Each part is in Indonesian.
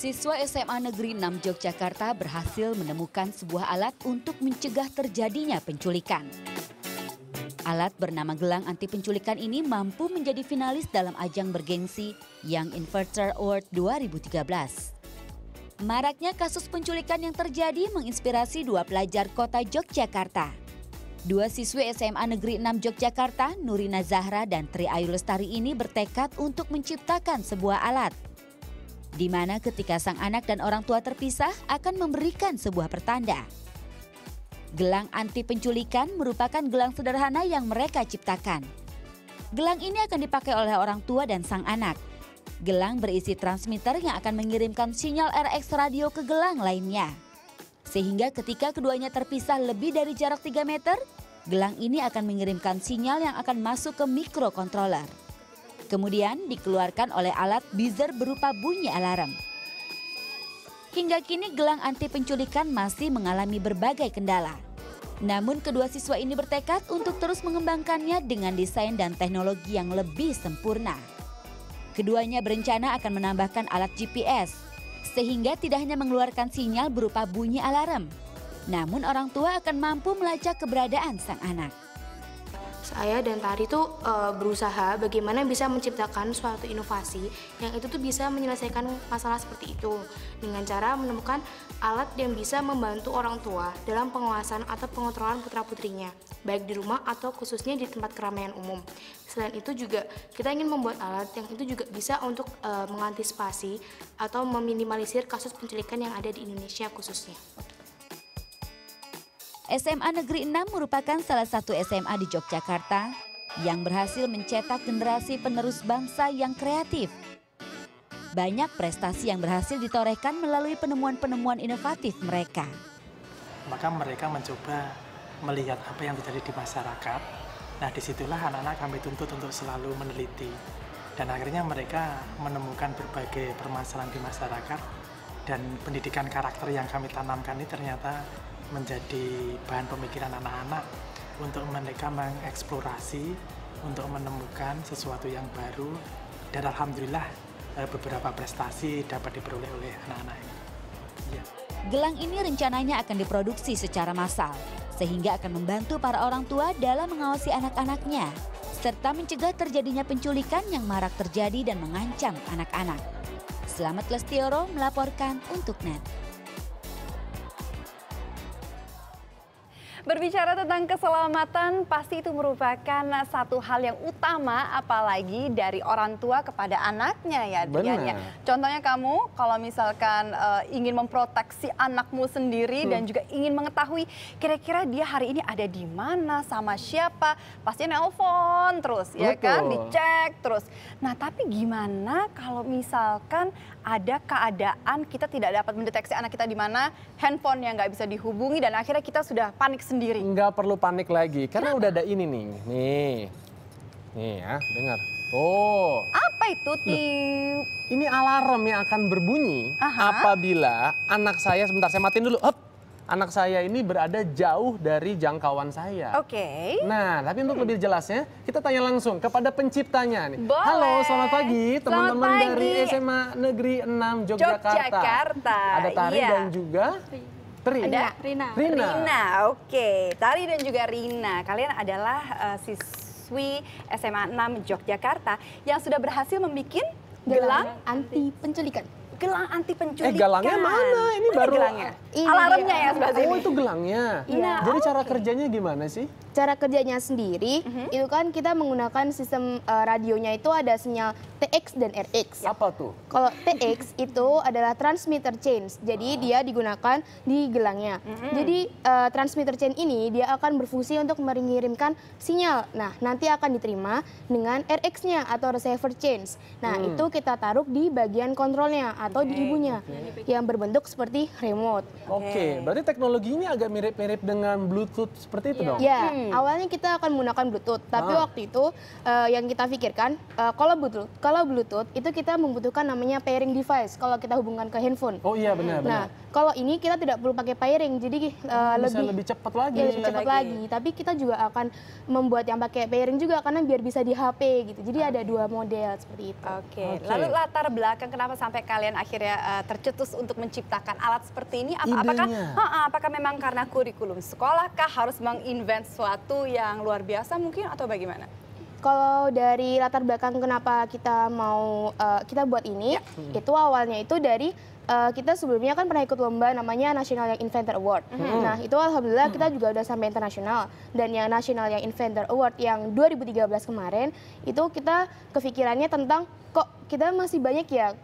Siswa SMA Negeri 6 Yogyakarta berhasil menemukan sebuah alat untuk mencegah terjadinya penculikan. Alat bernama gelang anti penculikan ini mampu menjadi finalis dalam ajang bergengsi Young Inventor Award 2013. Maraknya kasus penculikan yang terjadi menginspirasi dua pelajar kota Yogyakarta. Dua siswi SMA Negeri 6 Yogyakarta, Nurina Zahra dan Tri Ayu Lestari ini bertekad untuk menciptakan sebuah alat, di mana ketika sang anak dan orang tua terpisah akan memberikan sebuah pertanda. Gelang anti penculikan merupakan gelang sederhana yang mereka ciptakan. Gelang ini akan dipakai oleh orang tua dan sang anak. Gelang berisi transmitter yang akan mengirimkan sinyal RX radio ke gelang lainnya. Sehingga ketika keduanya terpisah lebih dari jarak 3 meter, gelang ini akan mengirimkan sinyal yang akan masuk ke microcontroller. Kemudian dikeluarkan oleh alat buzzer berupa bunyi alarm. Hingga kini gelang anti penculikan masih mengalami berbagai kendala. Namun kedua siswa ini bertekad untuk terus mengembangkannya dengan desain dan teknologi yang lebih sempurna. Keduanya berencana akan menambahkan alat GPS, sehingga tidak hanya mengeluarkan sinyal berupa bunyi alarm, namun orang tua akan mampu melacak keberadaan sang anak. Saya dan Tari tuh berusaha bagaimana bisa menciptakan suatu inovasi yang itu tuh bisa menyelesaikan masalah seperti itu dengan cara menemukan alat yang bisa membantu orang tua dalam pengawasan atau pengontrolan putra-putrinya, baik di rumah atau khususnya di tempat keramaian umum. Selain itu juga kita ingin membuat alat yang itu juga bisa untuk mengantisipasi atau meminimalisir kasus penculikan yang ada di Indonesia khususnya. SMA Negeri 6 merupakan salah satu SMA di Yogyakarta yang berhasil mencetak generasi penerus bangsa yang kreatif. Banyak prestasi yang berhasil ditorehkan melalui penemuan-penemuan inovatif mereka. Maka mereka mencoba melihat apa yang terjadi di masyarakat. Nah, disitulah anak-anak kami tuntut untuk selalu meneliti. Dan akhirnya mereka menemukan berbagai permasalahan di masyarakat. Dan pendidikan karakter yang kami tanamkan ini ternyata menjadi bahan pemikiran anak-anak untuk mereka mengeksplorasi, untuk menemukan sesuatu yang baru, dan alhamdulillah beberapa prestasi dapat diperoleh oleh anak-anak ini. Ya. Gelang ini rencananya akan diproduksi secara massal, sehingga akan membantu para orang tua dalam mengawasi anak-anaknya, serta mencegah terjadinya penculikan yang marak terjadi dan mengancam anak-anak. Selamat Lestioro melaporkan untuk NET. Berbicara tentang keselamatan, pasti itu merupakan satu hal yang utama, apalagi dari orang tua kepada anaknya ya. Benar. Contohnya kamu, kalau misalkan ingin memproteksi anakmu sendiri dan juga ingin mengetahui kira-kira dia hari ini ada di mana, sama siapa, pasti nelpon terus, ya kan, dicek terus. Nah, tapi gimana kalau misalkan ada keadaan kita tidak dapat mendeteksi anak kita di mana, handphone yang nggak bisa dihubungi dan akhirnya kita sudah panik sendiri. Nggak perlu panik lagi, karena udah ada ini nih. Nih ya, dengar. Oh. Apa itu, Tip? Ini alarm yang akan berbunyi apabila anak saya, sebentar saya matiin dulu. Anak saya ini berada jauh dari jangkauan saya. Oke. Nah, tapi untuk lebih jelasnya, kita tanya langsung kepada penciptanya nih. Boleh. Halo, selamat pagi teman-teman dari SMA Negeri 6 Yogyakarta. Ada Tari dan juga Ada Rina. Oke. Tari dan juga Rina. Kalian adalah siswi SMA 6 Yogyakarta yang sudah berhasil membuat gelang Anti penculikan. Gelang anti penculikan. Gelangnya mana? Ini baru gelangnya. Alarmnya ya sebelah sini. Oh, itu gelangnya. Iya. Jadi cara kerjanya gimana sih? Cara kerjanya sendiri itu kan kita menggunakan sistem radionya itu ada sinyal TX dan RX. Apa tuh? Kalau TX itu adalah transmitter chain, jadi dia digunakan di gelangnya. Jadi transmitter chain ini dia akan berfungsi untuk mengirimkan sinyal. Nah, nanti akan diterima dengan RX-nya atau receiver chain. Nah, itu kita taruh di bagian kontrolnya atau di ibunya yang berbentuk seperti remote. Oke, berarti teknologinya agak mirip-mirip dengan Bluetooth seperti itu dong? Ya, awalnya kita akan menggunakan Bluetooth, tapi waktu itu yang kita pikirkan kalau Bluetooth itu kita membutuhkan namanya pairing device kalau kita hubungkan ke handphone. Oh iya benar. Nah, kalau ini kita tidak perlu pakai pairing, jadi lebih cepat lagi. Ya, lebih cepat lagi. Tapi kita juga akan membuat yang pakai pairing juga karena biar bisa di HP gitu. Jadi ada dua model seperti itu. Oke. Lalu latar belakang kenapa sampai kalian akhirnya tercetus untuk menciptakan alat seperti ini? Apakah memang karena kurikulum sekolah kah harus menginvent sesuatu yang luar biasa mungkin atau bagaimana? Kalau dari latar belakang kenapa kita mau kita buat ini, itu awalnya itu dari kita sebelumnya kan pernah ikut lomba namanya National Young Inventor Award. Nah itu alhamdulillah kita juga udah sampai internasional. Dan yang National Young Inventor Award yang 2013 kemarin, itu kita kepikirannya tentang kok kita masih banyak ya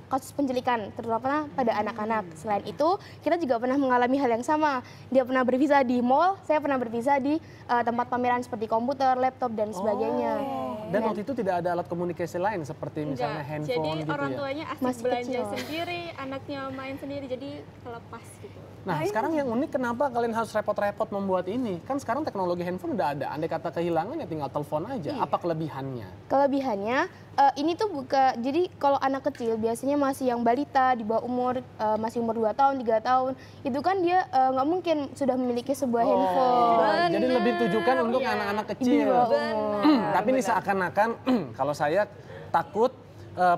kasus penculikan, terutama pada anak-anak. Selain itu, kita juga pernah mengalami hal yang sama. Dia pernah bervisa di mall, saya pernah bervisa di tempat pameran seperti komputer, laptop, dan sebagainya. Dan waktu itu tidak ada alat komunikasi lain seperti misalnya handphone jadi gitu orang ya? tuanya asik Masih belanja kecil. sendiri, anaknya main sendiri, jadi kelepas gitu. Nah sekarang yang unik kenapa kalian harus repot-repot membuat ini? Kan sekarang teknologi handphone udah ada, andai kata kehilangan ya tinggal telepon aja. Apa kelebihannya? Kelebihannya, ini tuh jadi kalau anak kecil biasanya masih yang balita, di bawah umur, masih umur 2 tahun, 3 tahun, itu kan dia nggak mungkin sudah memiliki sebuah handphone. Jadi lebih ditujukan untuk anak-anak kecil. Tapi ini seakan-akan kalau saya takut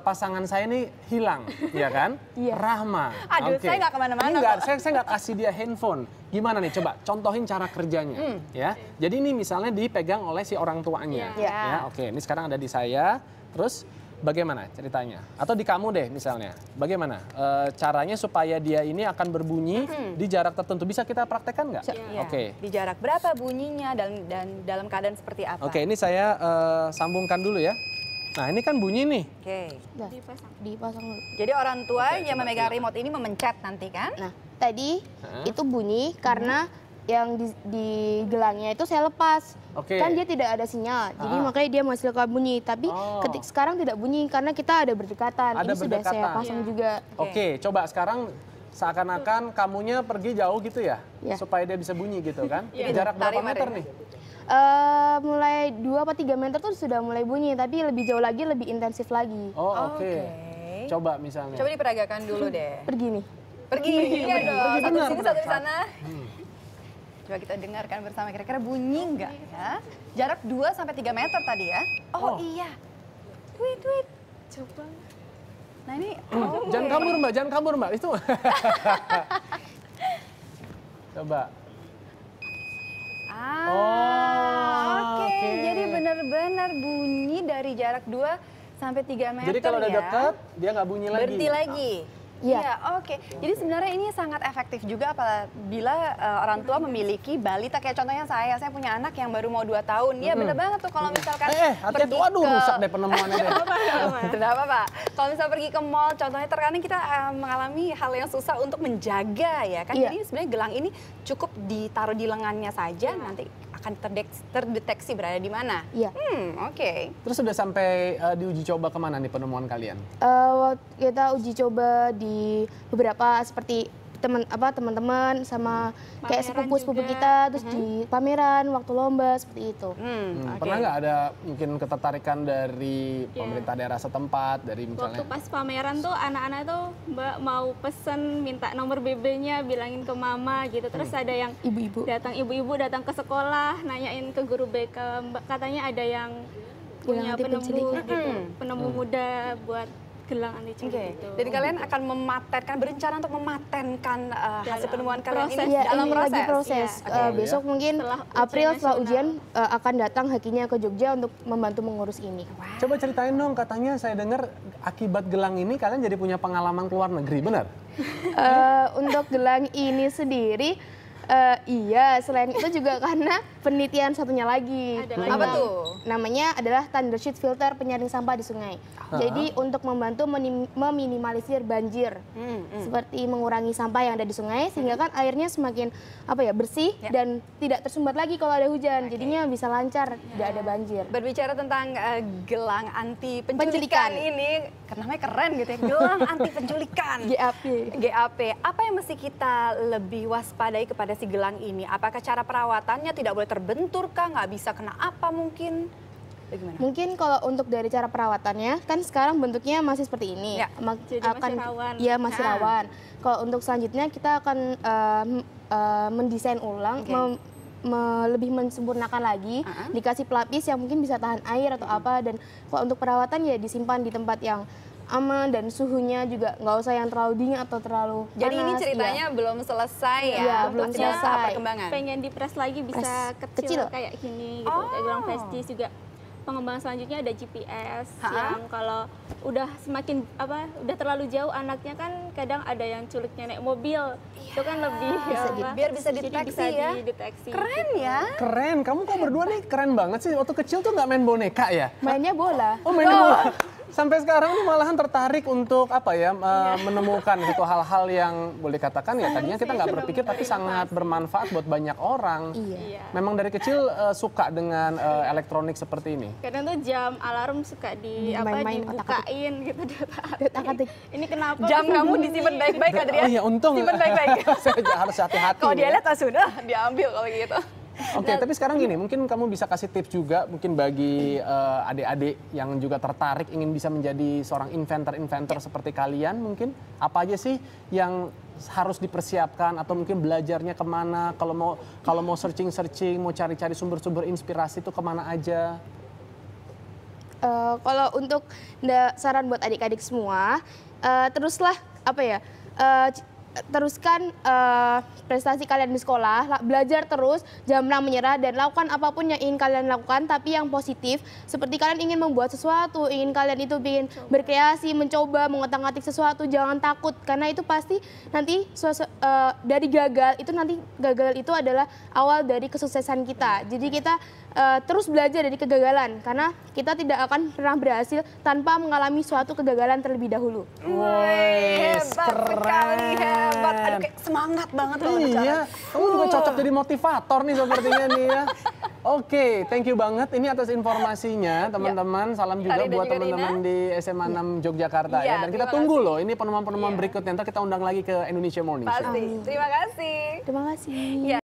pasangan saya ini hilang, ya kan? Iya. Rahma. Aduh, saya nggak kemana-mana Enggak, saya nggak kasih dia handphone. Gimana nih? Coba contohin cara kerjanya, ya. Jadi ini misalnya dipegang oleh si orang tuanya, ya. Oke, ini sekarang ada di saya. Terus bagaimana ceritanya? Atau di kamu deh misalnya. Bagaimana caranya supaya dia ini akan berbunyi di jarak tertentu? Bisa kita praktekkan nggak? Oke. Di jarak berapa bunyinya dan dalam keadaan seperti apa? Oke, ini saya sambungkan dulu ya. Nah, ini kan bunyi nih. Oke. Dipasang dulu. Jadi orang tua yang memegang remote ini memencet nanti kan? Nah, tadi itu bunyi karena yang di gelangnya itu saya lepas. Kan dia tidak ada sinyal, jadi makanya dia masih bunyi. Tapi sekarang tidak bunyi karena kita ada berdekatan. Ini sudah saya pasang juga. Oke, coba sekarang seakan-akan kamunya pergi jauh gitu ya, supaya dia bisa bunyi gitu kan. Jarak berapa meter nih? Mulai 2 atau 3 meter tuh sudah mulai bunyi, tapi lebih jauh lagi, lebih intensif lagi. Oh oke. Coba misalnya. Coba diperagakan dulu deh. Pergi nih. Pergi, iya dong. Satu benar, di sini, benar. satu di sana. Coba kita dengarkan bersama, kira-kira bunyi nggak ya? Jarak 2 sampai 3 meter tadi ya? Oh iya. Tweet, tweet. Coba. Nah ini. Jangan kabur Mbak, jangan kabur Mbak. Itu. Coba. Oke. Jadi benar-benar bunyi dari jarak 2 sampai 3 meter. Jadi kalau udah ya. dekat, dia nggak bunyi lagi. Berhenti lagi. Iya, oke. Jadi sebenarnya ini sangat efektif juga apabila orang tua memiliki balita. Kayak contohnya saya punya anak yang baru mau 2 tahun. Iya bener banget tuh kalau misalkan hati-hati, waduh rusak deh penemuannya deh. Tidak apa-apa. Kalau misalnya pergi ke mall, contohnya terkadang kita mengalami hal yang susah untuk menjaga ya kan. Jadi sebenarnya gelang ini cukup ditaruh di lengannya saja, nanti akan terdeteksi berada di mana. Iya. Oke. Terus sudah sampai diuji coba kemana nih penemuan kalian? Kita uji coba di beberapa seperti teman-teman sama kayak sepupu-sepupu kita, terus di pameran waktu lomba seperti itu. Pernah nggak ada mungkin ketertarikan dari pemerintah daerah setempat, dari misalnya? Waktu pas pameran tuh anak-anak tuh Mbak mau pesen minta nomor BB-nya, bilangin ke mama gitu. Terus ada yang ibu-ibu datang ke sekolah nanyain ke guru BK, Mbak katanya ada yang punya penemu gitu, penemu muda buat gelang anti penculik gitu. Jadi kalian akan berencana untuk mematenkan hasil penemuan kalian proses. ini dalam ini proses. lagi proses. Besok mungkin April setelah ujian akan datang hakinya ke Jogja untuk membantu mengurus ini. Coba ceritain dong, katanya saya dengar akibat gelang ini kalian jadi punya pengalaman keluar negeri, benar? Untuk gelang ini sendiri, iya, selain itu juga karena penelitian satunya lagi. Apa tuh? Namanya adalah thunder sheet filter penyaring sampah di sungai. Jadi untuk membantu meminimalisir banjir, seperti mengurangi sampah yang ada di sungai, sehingga kan airnya semakin bersih dan tidak tersumbat lagi kalau ada hujan. Jadinya bisa lancar, tidak ada banjir. Berbicara tentang gelang anti penculikan ini, karena namanya keren gitu ya, gelang anti penculikan. GAP. Apa yang mesti kita lebih waspadai kepada si gelang ini? Apakah cara perawatannya tidak boleh terbentur kah? Nggak bisa kena apa mungkin? Bagaimana? Mungkin kalau untuk dari cara perawatannya, kan sekarang bentuknya masih seperti ini. Jadi masih rawan. Ya, masih rawan. Kalau untuk selanjutnya kita akan mendesain ulang, lebih mensempurnakan lagi, dikasih pelapis yang mungkin bisa tahan air atau apa. Dan kalau untuk perawatan ya disimpan di tempat yang aman dan suhunya juga nggak usah yang terlalu dingin atau terlalu panas. Jadi ini ceritanya belum selesai ya? Iya, belum Masih ada selesai. perkembangan. Pengen dipres lagi bisa kecil kayak gini gitu. Kayak gelang flash disk juga. Pengembangan selanjutnya ada GPS yang kalau udah semakin udah terlalu jauh anaknya kan kadang ada yang culiknya naik mobil. Itu kan lebih biar bisa jadi dideteksi bisa ya. dideteksi. Keren ya. Keren, kamu kok berdua nih keren banget sih. Waktu kecil tuh nggak main boneka ya? Mainnya bola. Oh main bola. Sampai sekarang nih malahan tertarik untuk menemukan itu hal-hal yang boleh katakan ya tadinya kita nggak berpikir tapi sangat bermanfaat buat banyak orang. Iya. Memang dari kecil suka dengan elektronik seperti ini. Kadang tuh jam alarm suka dibukain gitu. Ini kenapa? Jam kamu disimpan baik-baik Adrian. Oh iya untung. Simpan baik-baik. Saya harus hati-hati. Kalau dia lihat langsung diambil kalau gitu. Oke, tapi sekarang gini, mungkin kamu bisa kasih tips juga mungkin bagi adik-adik yang juga tertarik ingin bisa menjadi seorang inventor-inventor seperti kalian mungkin. Apa aja sih yang harus dipersiapkan atau mungkin belajarnya kemana? Kalau mau searching-searching, mau cari-cari sumber-sumber inspirasi itu kemana aja? Kalau untuk saran buat adik-adik semua, teruslah teruskan prestasi kalian di sekolah, belajar terus, jangan pernah menyerah dan lakukan apapun yang ingin kalian lakukan tapi yang positif. Seperti kalian ingin membuat sesuatu, ingin kalian itu ingin berkreasi, mencoba, mengotak-atik sesuatu, jangan takut karena itu pasti nanti dari gagal itu adalah awal dari kesuksesan kita. Jadi kita terus belajar dari kegagalan karena kita tidak akan pernah berhasil tanpa mengalami suatu kegagalan terlebih dahulu. Hebat sekali, hebat. Aduh, kayak semangat banget loh bicara. Iya, kamu juga cocok jadi motivator nih sepertinya nih ya. Oke, thank you banget ini atas informasinya teman-teman. Salam juga buat teman-teman di SMA 6 Yogyakarta ya. Dan kita tunggu loh ini penemuan-penemuan berikutnya. Ntar kita undang lagi ke Indonesia Morning Show. Pasti. Terima kasih. Terima kasih.